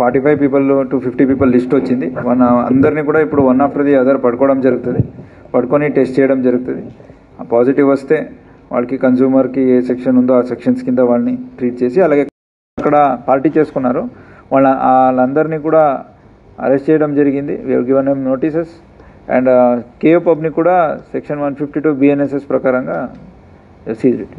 45 people to 50 people list వచ్చింది. అందరినీ కూడా ఇప్పుడు వన్ ఆఫ్టర్ ది అదర్ పడుకోవడం జరుగుతుంది, పడుకొని టెస్ట్ చేయడం జరుగుతుంది. పాజిటివ్ వస్తే వాళ్ళకి కన్జ్యూమర్కి ఏ సెక్షన్ ఉందో ఆ సెక్షన్స్ కింద వాళ్ళని ట్రీట్ చేసి, అలాగే అక్కడ పార్టీ చేసుకున్నారు వాళ్ళందరినీ కూడా అరెస్ట్ చేయడం జరిగింది. We have given them notices. And KO పబ్ని కూడా సెక్షన్ 152 BNSS ప్రకారంగా సీజ్ ఇట్.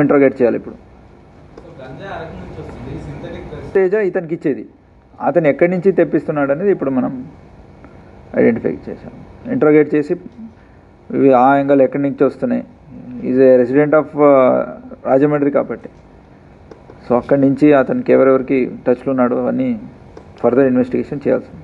ఇంట్రోగేట్ చేయాలి. ఇప్పుడు తేజ ఇతనికి ఇచ్చేది, అతను ఎక్కడి నుంచి తెప్పిస్తున్నాడు అనేది ఇప్పుడు మనం ఐడెంటిఫై చేసాం. ఇంట్రోగేట్ చేసి ఇవి ఆ యాంగిల్ ఎక్కడి నుంచి వస్తున్నాయి, is a resident of Rajahmundry కాబట్టి, సో అక్కడి నుంచి అతనికి ఎవరెవరికి టచ్లో ఉన్నాడో అవన్నీ ఫర్దర్ ఇన్వెస్టిగేషన్ చేయాల్సింది.